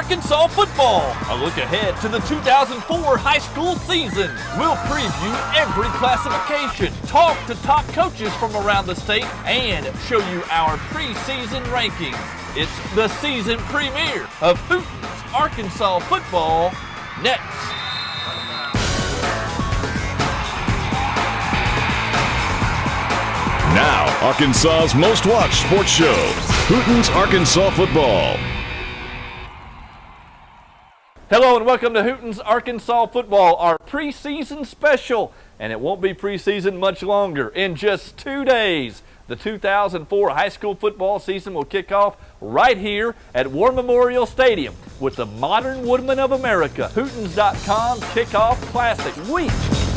Arkansas football. A look ahead to the 2004 high school season. We'll preview every classification, talk to top coaches from around the state, and show you our preseason rankings. It's the season premiere of Hooten's Arkansas football next. Now, Arkansas's most watched sports show, Hooten's Arkansas Football. Hello and welcome to Hooten's Arkansas Football, our preseason special. And it won't be preseason much longer. In just 2 days, the 2004 high school football season will kick off right here at War Memorial Stadium with the Modern Woodmen of America Hootens.com Kickoff Classic Week.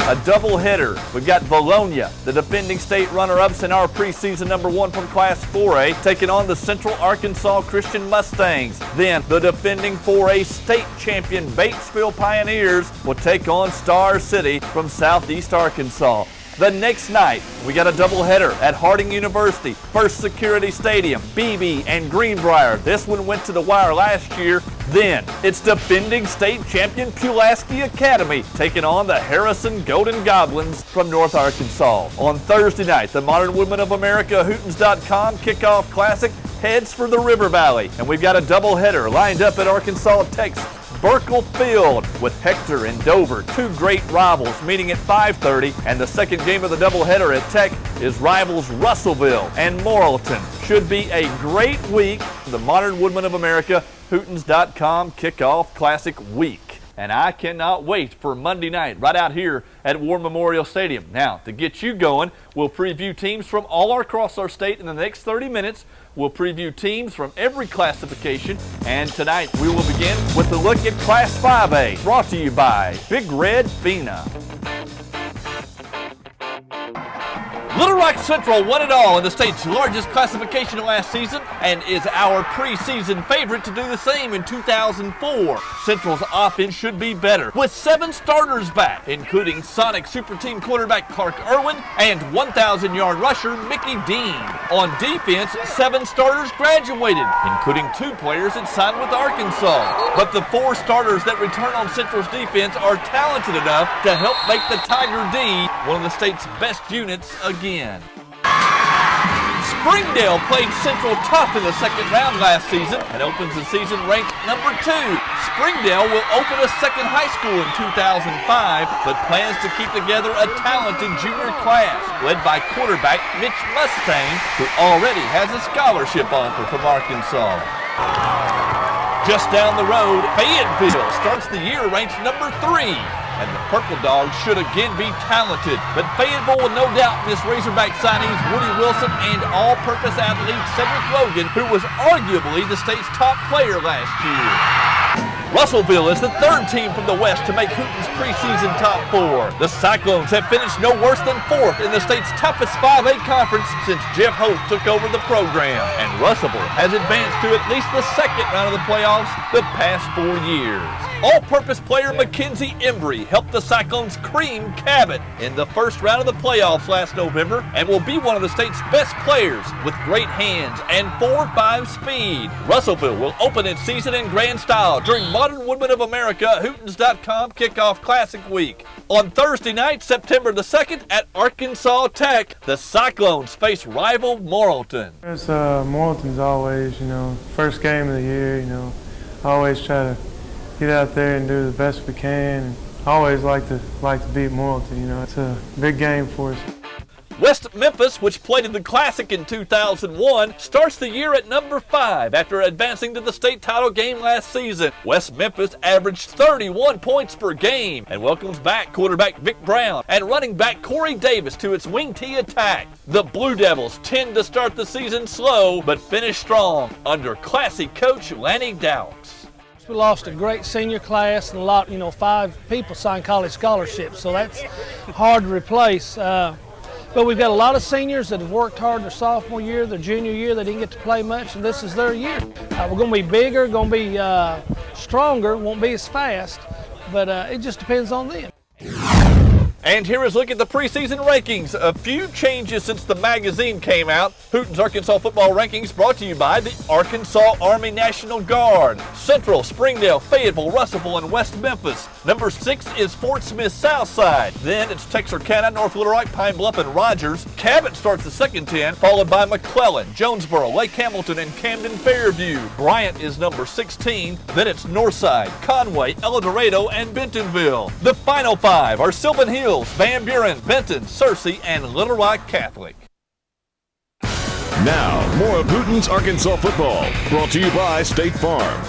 A doubleheader. We've got Bologna, the defending state runner-ups in our preseason #1 from Class 4A, taking on the Central Arkansas Christian Mustangs. Then the defending 4A state champion Batesville Pioneers will take on Star City from Southeast Arkansas. The next night, we got a doubleheader at Harding University, First Security Stadium, BB and Greenbrier. This one went to the wire last year. Then, it's defending state champion Pulaski Academy taking on the Harrison Golden Goblins from North Arkansas. On Thursday night, the Modern Woodmen of America Hootens.com Kickoff Classic heads for the River Valley. And we've got a doubleheader lined up at Arkansas Tech's Burkle Field with Hector and Dover, two great rivals, meeting at 5:30, and the second game of the doubleheader at Tech is rivals Russellville and Morrilton. Should be a great week for the Modern Woodmen of America Hootens.com Kickoff Classic Week. And I cannot wait for Monday night right out here at War Memorial Stadium. Now, to get you going, we'll preview teams from all across our state in the next 30 minutes. We'll preview teams from every classification. And tonight, we will begin with a look at Class 5A, brought to you by Big Red Fina. Little Rock Central won it all in the state's largest classification last season and is our preseason favorite to do the same in 2004. Central's offense should be better, with 7 starters back, including Sonic Super Team quarterback Clark Irwin and 1,000-yard rusher Mickey Dean. On defense, 7 starters graduated, including 2 players that signed with Arkansas. But the 4 starters that return on Central's defense are talented enough to help make the Tiger D one of the state's best units again. Springdale played Central tough in the second round last season and opens the season ranked #2. Springdale will open a second high school in 2005, but plans to keep together a talented junior class led by quarterback Mitch Mustang, who already has a scholarship offer from Arkansas. Just down the road, Fayetteville starts the year ranked #3. And the Purple Dogs should again be talented. But Fayetteville will no doubt miss Razorback signings Woody Wilson and all-purpose athlete Cedric Logan, who was arguably the state's top player last year. Russellville is the 3rd team from the West to make Hooten's preseason top 4. The Cyclones have finished no worse than 4th in the state's toughest 5A conference since Jeff Holt took over the program. And Russellville has advanced to at least the second round of the playoffs the past 4 years. All-purpose player Mackenzie Embry helped the Cyclones cream Cabot in the first round of the playoffs last November and will be one of the state's best players with great hands and 4.5 speed. Russellville will open its season in grand style during Modern Woodmen of America Hootens.com Kickoff Classic Week. On Thursday night, September the 2nd at Arkansas Tech, the Cyclones face rival Morrilton. Morrilton's always, first game of the year, I always try to get out there and do the best we can. And I always like to beat Morrilton. It's a big game for us. West Memphis, which played in the Classic in 2001, starts the year at #5 after advancing to the state title game last season. West Memphis averaged 31 points per game and welcomes back quarterback Vic Brown and running back Corey Davis to its wing T attack. The Blue Devils tend to start the season slow but finish strong under classy coach Lanny Dowks. We lost a great senior class and a lot, 5 people signed college scholarships, so that's hard to replace. But we've got a lot of seniors that have worked hard their sophomore year, their junior year. They didn't get to play much, and this is their year. We're going to be bigger, going to be stronger, won't be as fast, but it just depends on them. And here is a look at the preseason rankings. A few changes since the magazine came out. Hooten's Arkansas football rankings brought to you by the Arkansas Army National Guard. Central, Springdale, Fayetteville, Russellville, and West Memphis. Number 6 is Fort Smith Southside. Then it's Texarkana, North Little Rock, Pine Bluff, and Rogers. Cabot starts the second 10, followed by McClellan, Jonesboro, Lake Hamilton, and Camden Fairview. Bryant is number 16. Then it's Northside, Conway, El Dorado, and Bentonville. The final 5 are Sylvan Hills, Van Buren, Benton, Searcy, and Little Rock Catholic. Now, more of Hooten's Arkansas football, brought to you by State Farm.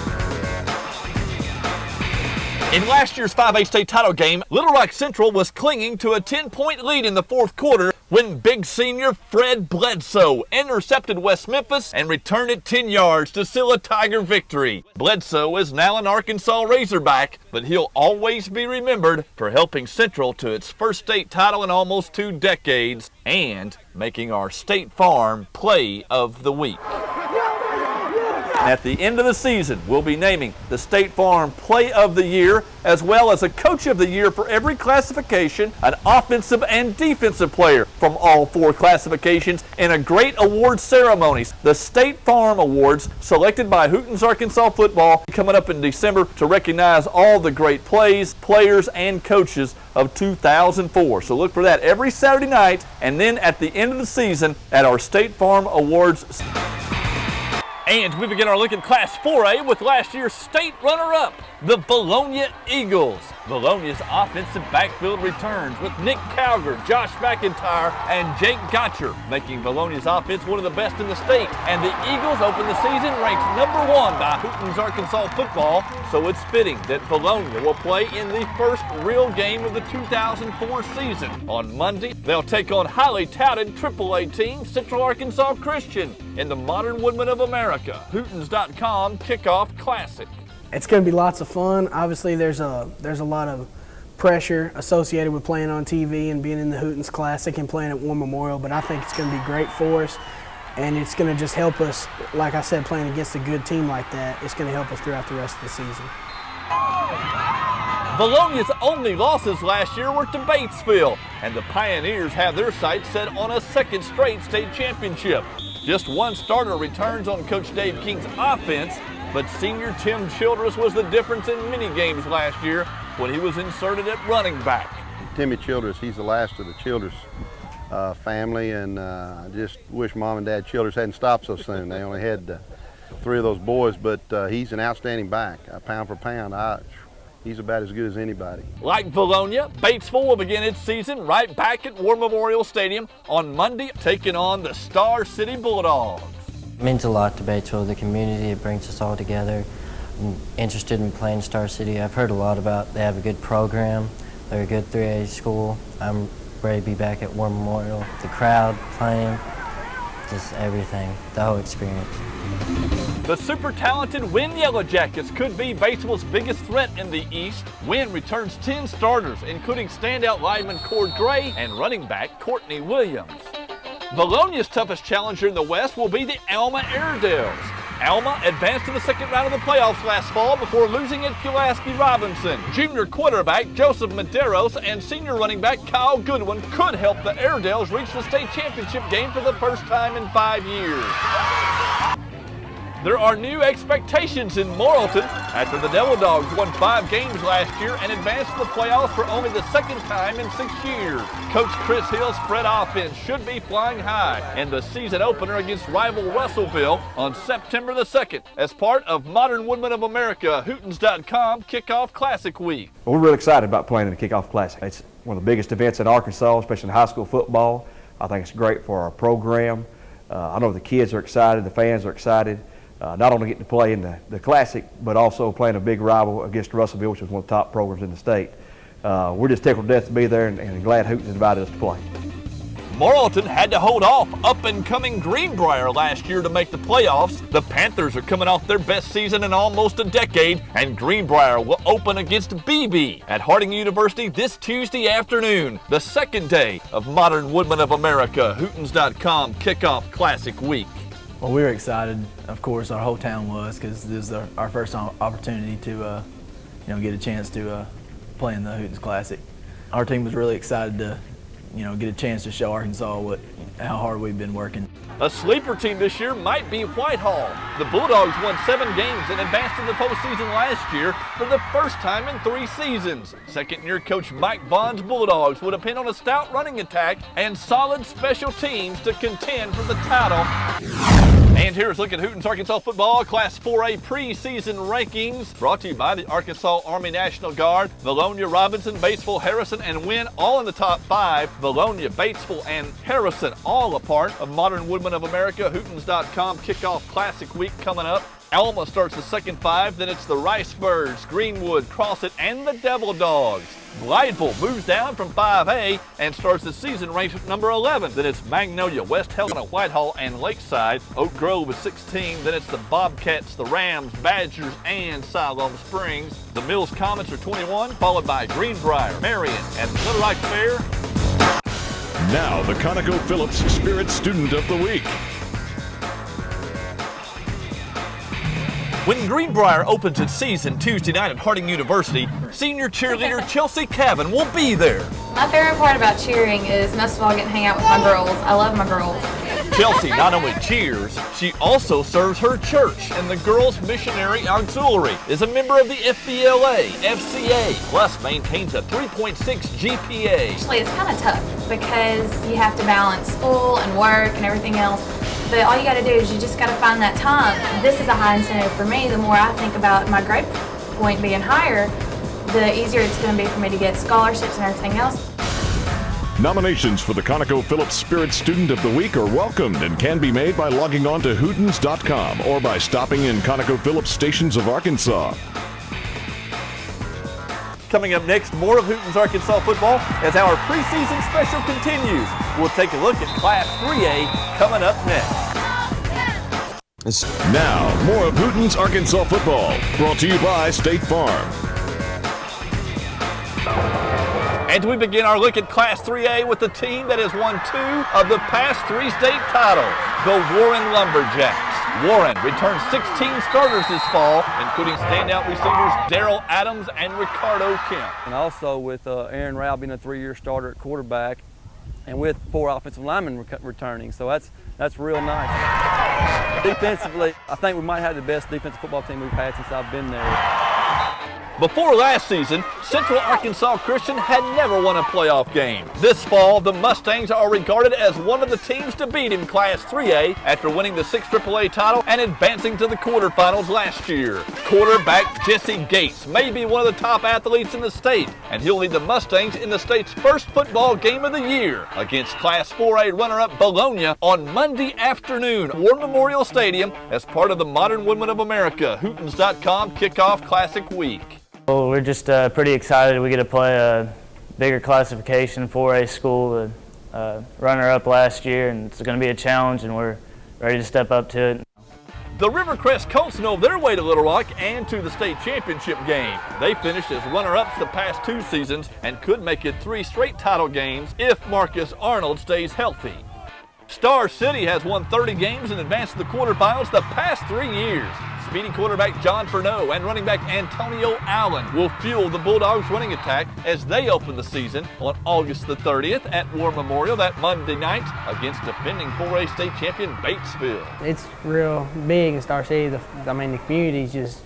In last year's 5A state title game, Little Rock Central was clinging to a 10-point lead in the fourth quarter when big senior Fred Bledsoe intercepted West Memphis and returned it 10 yards to seal a Tiger victory. Bledsoe is now an Arkansas Razorback, but he'll always be remembered for helping Central to its first state title in almost 2 decades and making our State Farm Play of the Week. At the end of the season, we'll be naming the State Farm Play of the Year, as well as a Coach of the Year for every classification, an offensive and defensive player from all 4 classifications, and a great awards ceremony. The State Farm Awards, selected by Hooten's Arkansas football, coming up in December to recognize all the great plays, players, and coaches of 2004. So look for that every Saturday night, and then at the end of the season at our State Farm Awards. And we begin our look at Class 4A with last year's state runner-up, the Bologna Eagles. Bologna's offensive backfield returns with Nick Calger, Josh McIntyre, and Jake Gotcher, making Bologna's offense one of the best in the state. And the Eagles open the season ranked number 1 by Hooten's Arkansas football, so it's fitting that Bologna will play in the first real game of the 2004 season. On Monday, they'll take on highly touted AAA team Central Arkansas Christian in the Modern Woodmen of America Hootens.com Kickoff Classic. It's going to be lots of fun. Obviously, there's a lot of pressure associated with playing on TV and being in the Hootens Classic and playing at War Memorial, but I think it's going to be great for us, and it's going to just help us, like I said, playing against a good team like that. It's going to help us throughout the rest of the season. Bologna's only losses last year were to Batesville, and the Pioneers have their sights set on a second straight state championship. Just 1 starter returns on Coach Dave King's offense, but senior Tim Childress was the difference in many games last year when he was inserted at running back. Timmy Childress, he's the last of the Childress family, and I just wish Mom and Dad Childress hadn't stopped so soon. They only had 3 of those boys, but he's an outstanding back, pound for pound. He's about as good as anybody. Like Bologna, Batesville will begin its season right back at War Memorial Stadium on Monday, taking on the Star City Bulldogs. It means a lot to Batesville, the community. It brings us all together. I'm interested in playing Star City. I've heard a lot about they have a good program. They're a good 3A school. I'm ready to be back at War Memorial. The crowd, playing, just everything, the whole experience. The super talented Wynn Yellow Jackets could be Batesville's biggest threat in the East. Wynn returns 10 starters, including standout lineman Cord Gray and running back Courtney Williams. Bologna's toughest challenger in the West will be the Alma Airedales. Alma advanced to the second round of the playoffs last fall before losing at Pulaski Robinson. Junior quarterback Joseph Medeiros and senior running back Kyle Goodwin could help the Airedales reach the state championship game for the first time in 5 years. There are new expectations in Morrilton after the Devil Dogs won 5 games last year and advanced to the playoffs for only the second time in 6 years. Coach Chris Hill's spread offense should be flying high in the season opener against rival Russellville on September the 2nd as part of Modern Woodmen of America Hootens.com Kickoff Classic Week. Well, we're really excited about playing in the Kickoff Classic. It's one of the biggest events in Arkansas, especially in high school football. I think it's great for our program. I know the kids are excited, the fans are excited. Not only getting to play in the Classic, but also playing a big rival against Russellville, which is one of the top programs in the state. We're just tickled to death to be there and glad Hooten invited us to play. Morrilton had to hold off up-and-coming Greenbrier last year to make the playoffs. The Panthers are coming off their best season in almost a decade, and Greenbrier will open against BB at Harding University this Tuesday afternoon, the second day of Modern Woodmen of America Hootens.com Kickoff Classic Week. Well, we were excited, of course, our whole town was, because this is our first opportunity to get a chance to play in the Hootens Classic. our team was really excited to, get a chance to show Arkansas how hard we've been working. A sleeper team this year might be Whitehall. The Bulldogs won 7 games and advanced to the postseason last year for the first time in 3 seasons. Second-year coach Mike Vaughn's Bulldogs will depend on a stout running attack and solid special teams to contend for the title. And here's a look at Hooten's Arkansas football Class 4A preseason rankings, brought to you by the Arkansas Army National Guard. Bologna, Robinson, Batesville, Harrison, and Wynn all in the top 5. Bologna, Batesville, and Harrison all a part of Modern Woodmen of America. Hootens.com kickoff classic week coming up. Alma starts the second 5, then it's the Ricebirds, Greenwood, Crossit, and the Devil Dogs. Blytheville moves down from 5A and starts the season ranked at number 11. Then it's Magnolia, West Helena, Whitehall, and Lakeside. Oak Grove is 16. Then it's the Bobcats, the Rams, Badgers, and Siloam Springs. The Mills Comets are 21, followed by Greenbrier, Marion, and Little Rock Fair. Now the ConocoPhillips Spirit Student of the Week. When Greenbrier opens its season Tuesday night at Harding University, senior cheerleader Chelsea Cavan will be there. My favorite part about cheering is most of all getting to hang out with my girls. I love my girls. Chelsea not only cheers, she also serves her church, and the Girls Missionary Auxiliary is a member of the FBLA, FCA, plus maintains a 3.6 GPA. Actually, it's kind of tough because you have to balance school and work and everything else. But all you got to do is you just got to find that time. This is a high incentive for me. The more I think about my grade point being higher, the easier it's going to be for me to get scholarships and everything else. Nominations for the ConocoPhillips Spirit Student of the Week are welcomed and can be made by logging on to Hootens.com or by stopping in ConocoPhillips stations of Arkansas. Coming up next, more of Hooten's Arkansas football as our preseason special continues. We'll take a look at Class 3A coming up next. Now, more of Hooten's Arkansas football, brought to you by State Farm. And we begin our look at Class 3A with the team that has won 2 of the past 3 state titles, the Warren Lumberjacks. Warren returns 16 starters this fall, including standout receivers Daryl Adams and Ricardo Kemp. And also with Aaron Rao being a 3-year starter at quarterback, and with 4 offensive linemen returning, so that's real nice. Defensively, I think we might have the best defensive football team we've had since I've been there. Before last season, Central Arkansas Christian had never won a playoff game. This fall, the Mustangs are regarded as one of the teams to beat in Class 3A after winning the 6th AAA title and advancing to the quarterfinals last year. Quarterback Jesse Gates may be one of the top athletes in the state, and he'll lead the Mustangs in the state's first football game of the year against Class 4A runner-up Bologna on Monday afternoon at War Memorial Stadium as part of the Modern Woodmen of America Hootens.com kickoff classic week. Well, we're just pretty excited we get to play a bigger classification 4A school, runner-up last year, and it's going to be a challenge, and we're ready to step up to it. The Rivercrest Colts know their way to Little Rock and to the state championship game. They finished as runner-ups the past 2 seasons and could make it 3 straight title games if Marcus Arnold stays healthy. Star City has won 30 games and advanced to the quarterfinals the past 3 years. Speedy quarterback John Furneaux and running back Antonio Allen will fuel the Bulldogs' running attack as they open the season on August the 30th at War Memorial that Monday night against defending 4A state champion Batesville. It's real big in Star City. The community's just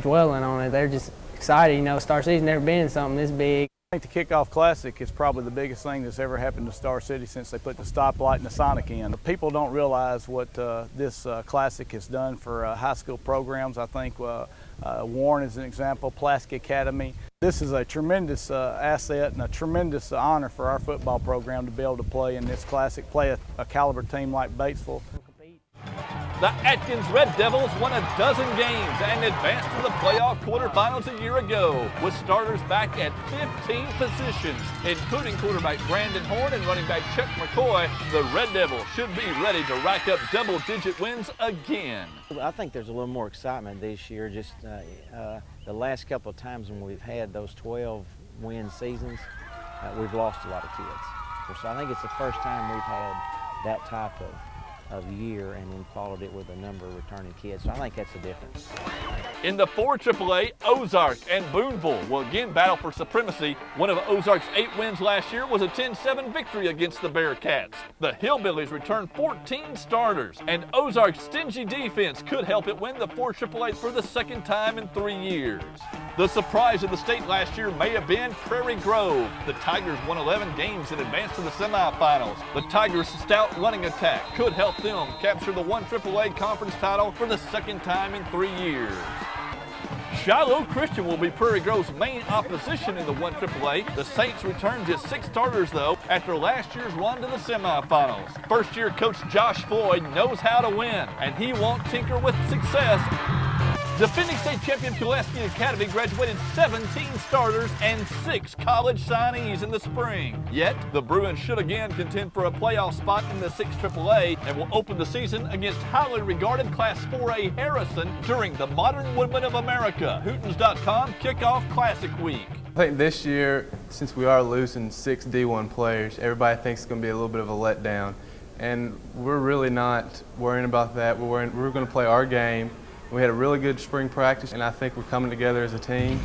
dwelling on it. They're just excited. Star City's never been in something this big. I think the Kickoff Classic is probably the biggest thing that's ever happened to Star City since they put the stoplight and the Sonic in. People don't realize what this Classic has done for high school programs. I think Warren is an example, Pulaski Academy. This is a tremendous asset and a tremendous honor for our football program to be able to play in this Classic, play a caliber team like Batesville. The Atkins Red Devils won 12 games and advanced to the playoff quarterfinals a year ago, with starters back at 15 positions, including quarterback Brandon Horn and running back Chuck McCoy. The Red Devils should be ready to rack up double-digit wins again. I think there's a little more excitement this year. Just the last couple of times when we've had those 12-win seasons, we've lost a lot of kids. So I think it's the first time we've had that type of of year and then followed it with a number of returning kids. So I think that's the difference. In the 4 AAA, Ozark and Boonville will again battle for supremacy. One of Ozark's 8 wins last year was a 10-7 victory against the Bearcats. The Hillbillies returned 14 starters, and Ozark's stingy defense could help it win the 4 AAA for the second time in 3 years. The surprise of the state last year may have been Prairie Grove. The Tigers won 11 games and advanced to the semifinals. The Tigers' stout running attack could help them capture the 1 AAA conference title for the second time in 3 years. Shiloh Christian will be Prairie Grove's main opposition in the 1 AAA. The Saints returned just 6 starters, though, after last year's run to the semifinals. First-year coach Josh Floyd knows how to win, and he won't tinker with success. Defending state champion Pulaski Academy graduated 17 starters and 6 college signees in the spring. Yet, the Bruins should again contend for a playoff spot in the 6 AAA and will open the season against highly regarded Class 4A Harrison during the Modern Woodmen of America Hootens.com Kickoff Classic Week. I think this year, since we are losing 6 D1 players, everybody thinks it's going to be a little bit of a letdown. And we're really not worrying about that. We're going to play our game. We had a really good spring practice, and I think we're coming together as a team.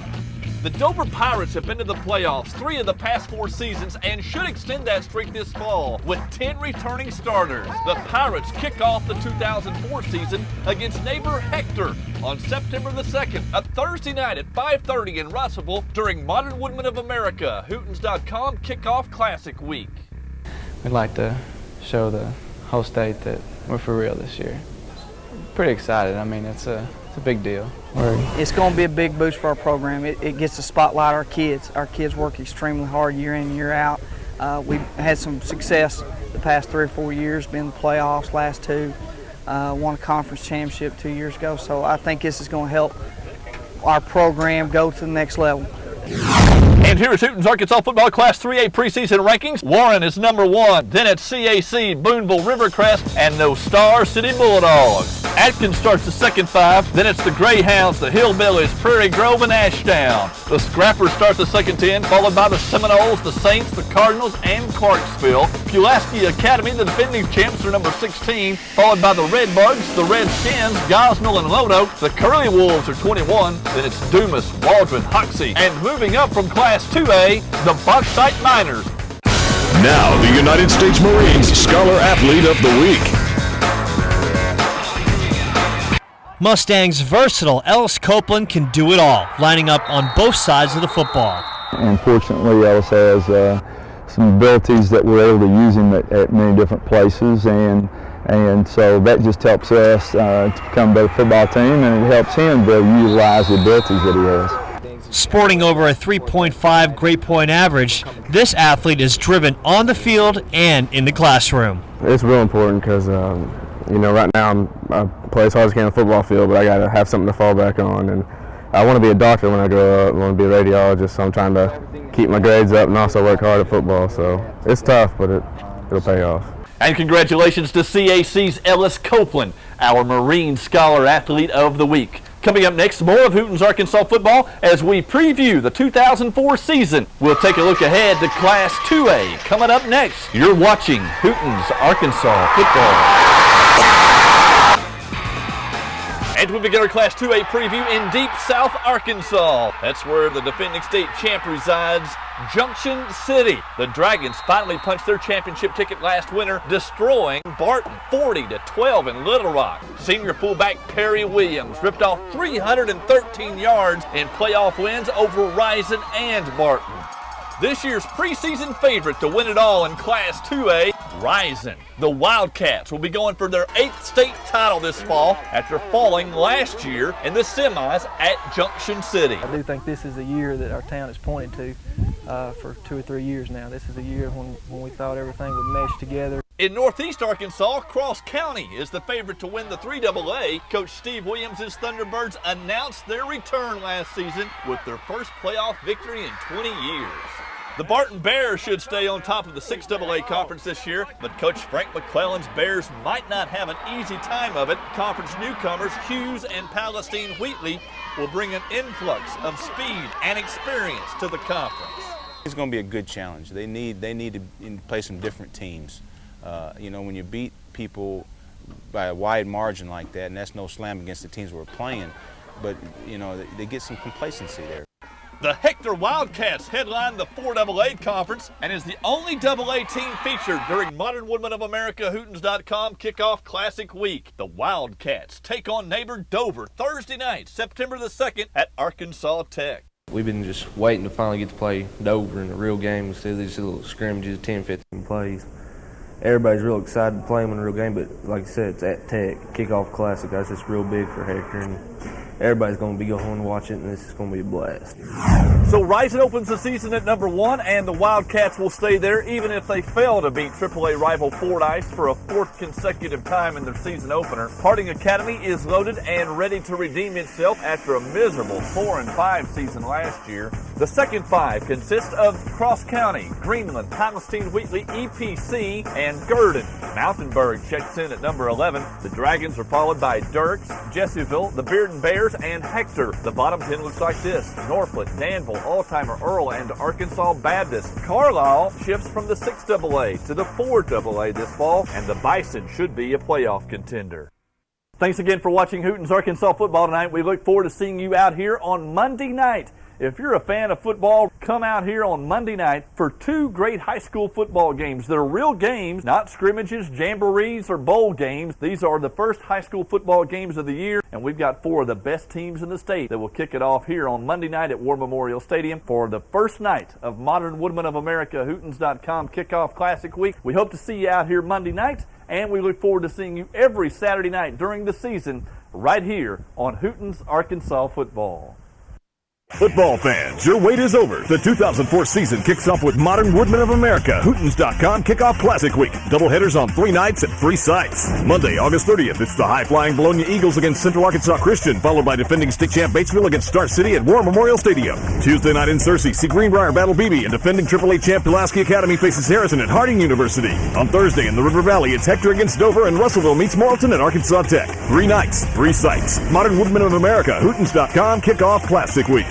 The Dover Pirates have been to the playoffs 3 of the past 4 seasons and should extend that streak this fall with 10 returning starters. The Pirates kick off the 2004 season against neighbor Hector on September the 2nd, a Thursday night at 5:30 in Russellville during Modern Woodmen of America Hootens.com Kickoff Classic Week. We'd like to show the whole state that we're for real this year. Pretty excited. I mean, it's a big deal. It's going to be a big boost for our program. It gets to spotlight our kids. Our kids work extremely hard year in and year out. We've had some success the past 3 or 4 years, been in the playoffs last 2, won a conference championship 2 years ago. So I think this is going to help our program go to the next level. And here is Hooten's Arkansas football Class 3A preseason rankings. Warren is number 1. Then it's CAC, Boonville, Rivercrest, and those Star City Bulldogs. Atkins starts the second 5. Then it's the Greyhounds, the Hillbillies, Prairie Grove, and Ashdown. The Scrappers start the second 10, followed by the Seminoles, the Saints, the Cardinals, and Clarksville. Pulaski Academy, the defending champs, are number 16, followed by the Redbugs, the Redskins, Gosnell, and Lono. The Curly Wolves are 21. Then it's Dumas, Waldron, Hoxie, and moving up from Class 2A, the Bauxite Miners. Now, the United States Marines Scholar Athlete of the Week. Mustang's versatile Ellis Copeland can do it all, lining up on both sides of the football. Unfortunately, Ellis has some abilities that we're able to use him at many different places, and so that just helps us to become a better football team, and it helps him to utilize the abilities that he has. Sporting over a 3.5 grade point average, this athlete is driven on the field and in the classroom. It's real important because you know, right now I play as hard as I can on the football field, but I got to have something to fall back on. And I want to be a doctor when I grow up. I want to be a radiologist, so I'm trying to keep my grades up and also work hard at football. So it's tough, but it'll pay off. And congratulations to CAC's Ellis Copeland, our Marine Scholar Athlete of the Week. Coming up next, more of Hooten's Arkansas football as we preview the 2004 season. We'll take a look ahead to Class 2A. Coming up next, you're watching Hooten's Arkansas football. And we begin our Class 2A preview in deep South Arkansas. That's where the defending state champ resides, Junction City. The Dragons finally punched their championship ticket last winter, destroying Barton 40-12 in Little Rock. Senior fullback Perry Williams ripped off 313 yards in playoff wins over Rison and Barton. This year's preseason favorite to win it all in Class 2A, Rison. The Wildcats will be going for their 8th state title this fall after falling last year in the semis at Junction City. I do think this is a year that our town has pointed to for 2 or 3 years now. This is a year when we thought everything would mesh together. In Northeast Arkansas, Cross County is the favorite to win the 3AA. Coach Steve Williams' Thunderbirds announced their return last season with their first playoff victory in 20 years. The Barton Bears should stay on top of the 6AA conference this year, but Coach Frank McClellan's Bears might not have an easy time of it. Conference newcomers Hughes and Palestine Wheatley will bring an influx of speed and experience to the conference. It's going to be a good challenge. They need to play some different teams. You know, when you beat people by a wide margin like that, and that's no slam against the teams we're playing, but they get some complacency there. The Hector Wildcats headline the 4AA conference and is the only AA team featured during Modern Woodmen of America Hootens.com Kickoff Classic Week. The Wildcats take on neighbor Dover Thursday night, September the 2nd at Arkansas Tech. We've been just waiting to finally get to play Dover in a real game instead of these little scrimmages, 10, 15 plays. Everybody's real excited to play them in a real game, but like I said, it's at Tech, Kickoff Classic. That's just real big for Hector, and everybody's going to be going to watch it, and this is going to be a blast. So Rising opens the season at number 1, and the Wildcats will stay there even if they fail to beat AAA rival Fordyce for a 4th consecutive time in their season opener. Harding Academy is loaded and ready to redeem itself after a miserable 4-5 season last year. The second 5 consists of Cross County, Greenland, Palestine, Wheatley, EPC, and Gurdon. Mountainburg checks in at number 11. The Dragons are followed by Dirks, Jesseville, the Bearden Bears, and Hector. The bottom 10 looks like this: Norfolk, Danville, Altimer, Earl, and Arkansas Baptist. Carlisle shifts from the 6AA to the 4AA this fall, and the Bison should be a playoff contender. Thanks again for watching Hooten's Arkansas football tonight. We look forward to seeing you out here on Monday night. If you're a fan of football, come out here on Monday night for 2 great high school football games. They're real games, not scrimmages, jamborees, or bowl games. These are the first high school football games of the year, and we've got 4 of the best teams in the state that will kick it off here on Monday night at War Memorial Stadium for the first night of Modern Woodmen of America Hootens.com Kickoff Classic Week. We hope to see you out here Monday night, and we look forward to seeing you every Saturday night during the season right here on Hooten's Arkansas Football. Football fans, your wait is over. The 2004 season kicks off with Modern Woodmen of America Hootens.com Kickoff Classic Week. Doubleheaders on 3 nights at 3 sites. Monday, August 30th, it's the high-flying Bologna Eagles against Central Arkansas Christian, followed by defending state champ Batesville against Star City at War Memorial Stadium. Tuesday night in Searcy, see Greenbrier battle BB, and defending AAA champ Pulaski Academy faces Harrison at Harding University. On Thursday in the River Valley, it's Hector against Dover, and Russellville meets Morrilton at Arkansas Tech. 3 nights, 3 sites. Modern Woodmen of America Hootens.com Kickoff Classic Week.